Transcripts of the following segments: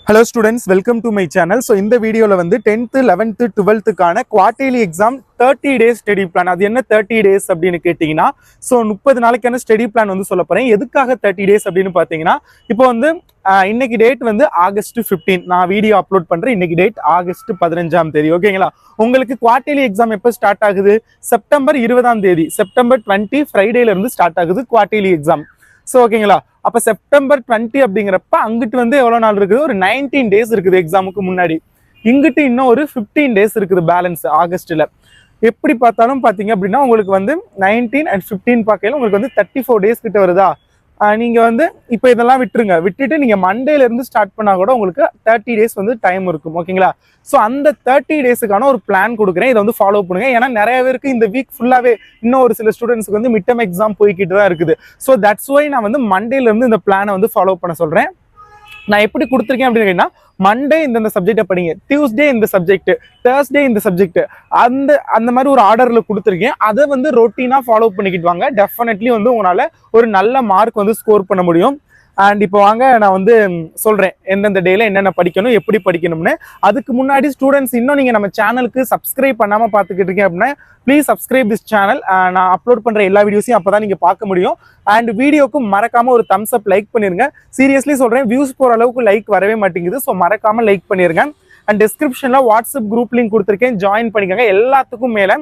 Hello students, welcome to my channel. So in the video la வந்து 10th 11th 12th கான quarterly exam 30 days study plan. அது என்ன 30 days அப்படினு கேட்டிங்கனா so 30 நாளைக்கான study plan வந்து சொல்ல போறேன். எதுக்காக 30 days அப்படினு பாத்தீங்கன்னா இப்போ வந்து இன்னைக்கு டேட் வந்து ஆகஸ்ட் 15 நான் வீடியோ அப்லோட் பண்றேன். இன்னைக்கு டேட் ஆகஸ்ட் 15ஆம் தேதி. ஓகேங்களா? உங்களுக்கு குவார்ட்டர்லி எக்ஸாம் எப்போ ஸ்டார்ட் ஆகுது? செப்டம்பர் 20ஆம் தேதி. செப்டம்பர் 20 ஃப்ரைடேல இருந்து ஸ்டார்ட் ஆகுது குவார்ட்டர்லி எக்ஸாம். சோ ஓகேங்களா? அப்ப செப்டம்பர் 20 அப்படிங்கிறப்ப அங்கிட்டு வந்து எவ்வளவு நாள் இருக்குது? ஒரு 19 டேஸ் இருக்குது எக்ஸாமுக்கு முன்னாடி. இங்கிட்டு இன்னும் ஒரு 15 டேஸ் இருக்குது பேலன்ஸ் ஆகஸ்ட்ல. எப்படி பார்த்தாலும் பாத்தீங்க அப்படின்னா உங்களுக்கு வந்து 19 and 15 பார்க்கையில உங்களுக்கு வந்து 34 டேஸ் கிட்ட வருதா? நீங்க வந்து இப்போ இதெல்லாம் விட்டுட்டு நீங்க மண்டேல இருந்து ஸ்டார்ட் பண்ணா கூட உங்களுக்கு 30 டேஸ் வந்து டைம் இருக்கும். ஓகேங்களா? ஸோ அந்த 30 டேஸுக்கான ஒரு பிளான் கொடுக்குறேன். இதை வந்து ஃபாலோ பண்ணுங்க. ஏன்னா நிறைய பேருக்கு இந்த வீக் ஃபுல்லாவே இன்னும் ஒரு சில ஸ்டூடெண்ட்ஸ்க்கு வந்து மிட் டர்ம் எக்ஸாம் போய்கிட்டு தான் இருக்குது. ஸோ தட்ஸ் ஒய் நான் வந்து மண்டேல இருந்து இந்த பிளானை வந்து ஃபாலோ பண்ண சொல்றேன். நான் எப்படி கொடுத்துருக்கேன் அப்படின்னு கேட்டீங்கன்னா, மண்டே இந்த சப்ஜெக்டை படிங்க, டியூஸ்டே இந்த சப்ஜெக்ட், தேர்ஸ்டே இந்த சப்ஜெக்ட், அந்த மாதிரி ஒரு ஆர்டர்ல கொடுத்துருக்கேன். அதை வந்து ரொட்டீனா ஃபாலோ பண்ணிக்கிட்டு வாங்க. டெஃபினெட்லி வந்து உங்களால ஒரு நல்ல மார்க் வந்து ஸ்கோர் பண்ண முடியும். அண்ட் இப்போ வாங்க நான் வந்து சொல்றேன் எந்தெந்த டேல என்னென்ன படிக்கணும், எப்படி படிக்கணும்னு. அதுக்கு முன்னாடி ஸ்டூடெண்ட்ஸ் இன்னும் நீங்க நம்ம சேனலுக்கு சப்ஸ்கிரைப் பண்ணாம பார்த்துக்கிட்டு இருக்கீங்க அப்படின்னா ப்ளீஸ் சப்ஸ்கிரைப் திஸ் சேனல். நான் அப்லோட் பண்ற எல்லா வீடியோஸையும் அப்பதான் நீங்க பார்க்க முடியும். அண்ட் வீடியோக்கு மறக்காம ஒரு தம்ஸ் அப் லைக் பண்ணிருங்க. சீரியஸ்லி சொல்றேன், வியூஸ் போற அளவுக்கு லைக் வரவே மாட்டேங்குது. ஸோ மறக்காம லைக் பண்ணிருங்க. அண்ட் டிஸ்கிரிப்ஷன்ல வாட்ஸ்அப் குரூப் லிங்க் கொடுத்துருக்கேன், ஜாயின் பண்ணிக்கோங்க. எல்லாத்துக்கும் மேல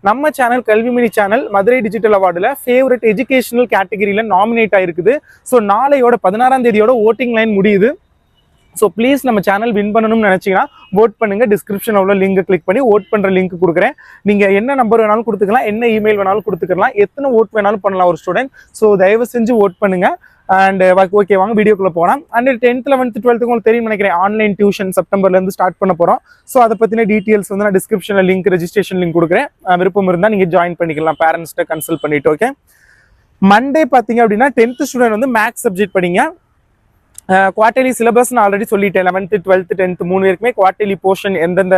நம்ம channel Kalvimani channel Madurai digital அவார்டுல ஃபேவரட் எஜுகேஷனல் கேட்டகரியில நாமினேட் ஆயிருக்குது. ஸோ நாளையோட 16ஆம் தேதியோட ஓட்டிங் லைன் முடியுது. ஸோ ப்ளீஸ் நம்ம சேனல் வின் பண்ணணும்னு நினைச்சீங்கன்னா ஓட் பண்ணுங்க. டிஸ்கிரிப்ஷன் உள்ள லிங்க் கிளிக் பண்ணி ஓட் பண்ற லிங்க் கொடுக்குறேன். நீங்க என்ன நம்பர் வேணாலும் கொடுத்துக்கலாம், என்ன இமெயில் வேணாலும் கொடுத்துக்கலாம், எத்தனை ஓட் வேணாலும் பண்ணலாம் ஒரு ஸ்டூடெண்ட். ஸோ தயவு செஞ்சு ஓட் பண்ணுங்க. அண்ட் ஓகே வாங்க வீடியோக்குள்ள போகலாம். அண்ட் 10th 11th 12th உங்களுக்கு தெரியும் நினைக்கிறேன், ஆன்லைன் டியூஷன் செப்டம்பர்ல இருந்து ஸ்டார்ட் பண்ண போறோம். ஸோ அதை பத்தின டீட்டெயில்ஸ் வந்து நான் டிஸ்கிரிப்ஷன்ல லிங்க், ரெஜிஸ்ட்ரேஷன் லிங்க் கொடுக்குறேன். விருப்பம் இருந்தால் நீங்க ஜாயின் பண்ணிக்கலாம், பேரண்ட்ஸ்ட கன்சல்ட் பண்ணிட்டு. ஓகே, மண்டே பாத்தீங்க அப்படின்னா 10th ஸ்டூடெண்ட் வந்து மேக்ஸ் சப்ஜெக்ட் படிங்க. குவார்டர்லி சிலபஸ் நான் ஆல்ரெடி சொல்லிட்டேன். 11th 12th 10th 3 பேருக்குமே குவார்டர்லி போர்ஷன் எந்தெந்த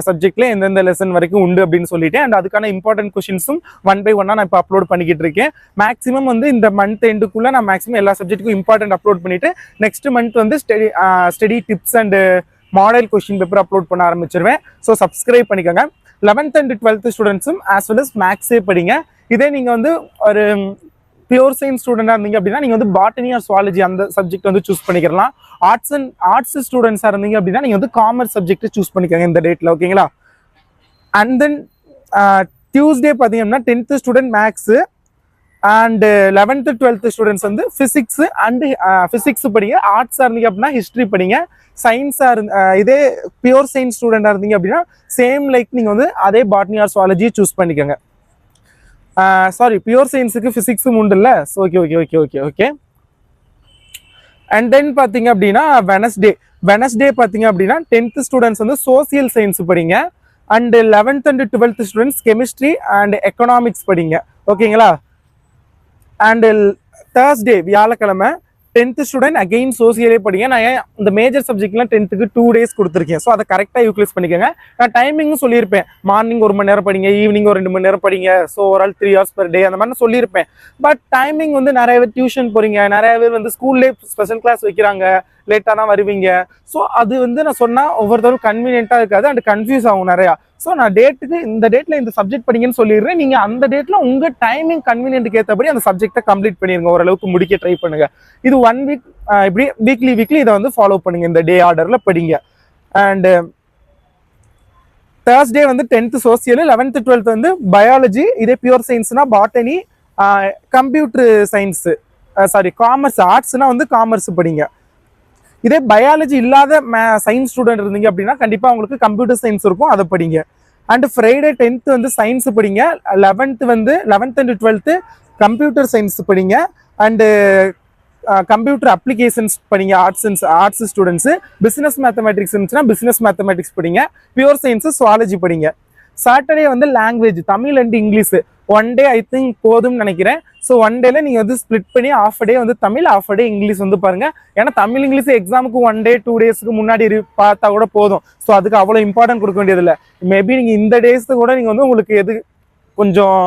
சப்ஜெக்ட்ல எந்தெந்த லெசன் வரைக்கும் உண்டு அப்படின்னு சொல்லிட்டேன். அண்ட் அதுக்கான இம்பார்ட்டன்ட் கொஸ்டின்ஸும் 1 by 1 நான் இப்போ அப்லோட் பண்ணிக்கிட்டு இருக்கேன். மேக்ஸிமம் வந்து இந்த மந்த் எண்டுக்குள்ள நான் மேக்ஸிமம் எல்லா சப்ஜெக்ட்டுக்கும் இம்பார்ட்டன்ட் அப்லோட் பண்ணிட்டு நெக்ஸ்ட் மந்த் வந்து study tips and model question paper upload பண்ண ஆரம்பிச்சிருவேன். ஸோ சப்ஸ்கிரைப் பண்ணிக்கோங்க. 11th and 12th ஸ்டூடெண்ட்ஸும் ஆஸ் வெல் அஸ் மேக்ஸே படிங்க. இதே நீங்க வந்து ஒரு பியூர் சயின்ஸ் ஸ்டூடெண்டா இருந்தீங்க அப்படின்னா நீங்க வந்து பாட்டனி ஆர் சுவாலஜி அந்த சப்ஜெக்ட் வந்து சூஸ் பண்ணிக்கலாம். ஆர்ட்ஸ் ஸ்டூடெண்ட்ஸா இருந்தீங்க அப்படின்னா நீங்க வந்து காமர்ஸ் சப்ஜெக்ட் சூஸ் பண்ணிக்கோங்க இந்த டேட்ல. ஓகேங்களா? அண்ட் தென் டியூஸ்டே பாத்தீங்கன்னா 10th student maths and 11th 12th students வந்து பிசிக்ஸ் அண்ட் பிசிக்ஸ் படிங்க. ஆர்ட்ஸா இருந்தீங்க அப்படின்னா ஹிஸ்டரி படிங்க. சயின்ஸா இதே பியூர் சயின்ஸ் ஸ்டூடெண்டா இருந்தீங்க அப்படின்னா சேம் லைக் நீங்க வந்து அதே பாட்டனி ஆர் சுவாலஜி சூஸ் பண்ணிக்கோங்க. சாரி, பியூர் சயின்ஸுக்கு பிசிக்ஸும் உண்டு இல்ல. Okay okay okay okay okay. And then பாத்தீங்க அப்படின்னா வெனஸ்டே பாத்தீங்க அப்படின்னா 10th ஸ்டூடெண்ட்ஸ் வந்து சோசியல் சயின்ஸ் படிங்க. And 11th and 12th students chemistry and economics படிங்க. ஓகேங்களா? அண்ட் தேர்ஸ்டே வியாழக்கிழமை 10th ஸ்டூடெண்ட் அகெயின் சோசியலே படிங்க. நான் இந்த மேஜர் சப்ஜெக்ட்லாம் 10th 2 days கொடுத்துருக்கேன். ஸோ அதை கரெக்டாக யூட்டிலைஸ் பண்ணிக்கோங்க. நான் டைமிங்கும் சொல்லியிருப்பேன், மார்னிங் 1 மணி நேரம் படிங்க, ஈவினிங் ஒரு 2 மணி நேரம் படிங்க. ஸோ ஒரு ஆள் 3 hours per day அந்த மாதிரி சொல்லியிருப்பேன். பட் டைமிங் வந்து நிறைய பேர் டியூஷன் போறீங்க, நிறைய பேர் வந்து ஸ்கூல்லே ஸ்பெஷல் கிளாஸ் வைக்கிறாங்க, லேட்டாக தான் வருவீங்க. ஸோ அது வந்து நான் சொன்னால் ஒவ்வொருத்தரும் கன்வீனியன்ட்டாக இருக்காது அண்ட் கன்ஃபியூஸ் ஆகும் நிறையா. ஸோ நான் இந்த டேட்ல இந்த சப்ஜெக்ட் படிங்கன்னு சொல்லிடுறேன். நீங்க அந்த டேட்ல உங்க டைமிங் கன்வீனியன்ட்க்கு ஏற்றபடி அந்த சப்ஜெக்டை கம்ப்ளீட் பண்ணிருங்க. ஓரளவுக்கு முடிக்க ட்ரை பண்ணுங்க. இது 1 week இப்படி வீக்லி இதை வந்து ஃபாலோ பண்ணுங்க. இந்த டே ஆர்டர்ல படிங்க. அண்ட் தேர்ஸ்டே வந்து 10th சோசியல், 11th 12th வந்து பயாலஜி. இதே பியூர் சயின்ஸ்னா botany, computer science, sorry commerce, ஆர்ட்ஸ்னா வந்து காமர்ஸ் படிங்க. இதே பயாலஜி இல்லாத சயின்ஸ் ஸ்டூடெண்ட் இருந்தீங்க அப்படின்னா கண்டிப்பா உங்களுக்கு கம்ப்யூட்டர் சயின்ஸ் இருக்கும், அதை படிங்க. அண்ட் ஃப்ரைடே 10th வந்து சயின்ஸ் படிங்க. 11th and 12th computer science படிங்க. அண்ட் கம்ப்யூட்டர் அப்ளிகேஷன்ஸ் படிங்க. ஆர்ட்ஸ் ஸ்டூடெண்ட்ஸ் பிசினஸ் மேத்தமேட்டிக்ஸ் இருந்துச்சுன்னா பிசினஸ் மேத்தமேட்டிக்ஸ் படிங்க. பியூர் சயின்ஸ் சுவாலஜி படிங்க. சாட்டர்டே வந்து language, Tamil and English 1 day I think போதும்னு நினைக்கிறேன். ஸோ 1 dayல நீங்க வந்து ஸ்பிளிட் பண்ணி half a day வந்து Tamil, half a day English வந்து பாருங்க. ஏன்னா தமிழ் இங்கிலீஷ் எக்ஸாமுக்கு 1 day 2 daysக்கு முன்னாடி பார்த்தா கூட போதும். ஸோ அதுக்கு அவ்வளோ இம்பார்ட்டன்ட் கொடுக்க வேண்டியது இல்லை. மேபி நீங்க இந்த டேஸ் கூட நீங்க வந்து உங்களுக்கு எது கொஞ்சம்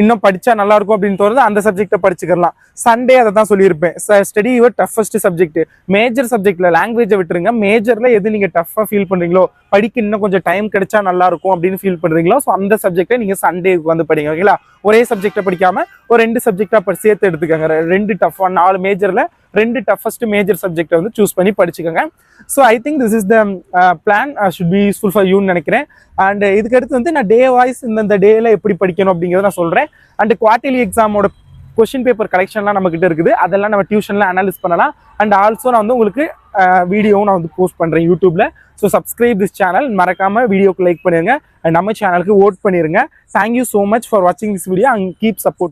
இன்னும் படிச்சா நல்லா இருக்கும் அப்படின்னு தோணுது அந்த சப்ஜெக்டை படிச்சுக்கலாம். சண்டே அதை தான் சொல்லியிருப்பேன், study your toughest subject. Major சப்ஜெக்ட்ல லாங்குவேஜை விட்டுருங்க, மேஜர்ல எது நீங்க டஃபா ஃபீல் பண்றீங்களோ, படிக்க இன்னும் கொஞ்சம் டைம் கிடைச்சா நல்லா இருக்கும் அப்படின்னு ஃபீல் பண்றீங்களோ, ஸோ அந்த சப்ஜெக்டை நீங்க சண்டேக்கு வந்து படிங்க. ஓகேங்களா? ஒரே சப்ஜெக்டை படிக்காம ஒரு 2 சப்ஜெக்டா சேர்த்து எடுத்துக்கோங்க. 2 டஃபா 4 மேஜர்ல 2 டஃபஸ்ட் மேஜர் சப்ஜெக்டை வந்து சூஸ் பண்ணி படிச்சுக்கோங்க. So I think this is the plan should be useful for யூன்னு நினைக்கிறேன். அண்ட் இதுக்கு அடுத்து வந்து நான் டே வாய்ஸ் இந்த டேல எப்படி படிக்கணும் அப்படிங்கிறத நான் சொல்றேன். அண்ட் குவார்டர்லி எக்ஸாமோட கொஸ்டின் பேப்பர் கலெக்ஷன்லாம் நம்ம கிட்ட இருக்குது, அதெல்லாம் நம்ம டியூஷன்ல அனலைஸ் பண்ணலாம். அண்ட் ஆல்சோ நான் வந்து உங்களுக்கு வீடியோவும் நான் வந்து போஸ்ட் பண்றேன் யூடியூப்ல. ஸோ சப்ஸ்கிரைப் திஸ் சேனல், மறக்காம வீடியோக்கு லைக் பண்ணிருங்க, அண்ட் நம்ம சேனலுக்கு ஓட் பண்ணிருங்க. தேங்க்யூ ஸோ மச் ஃபார் வாட்சிங் this video and keep support.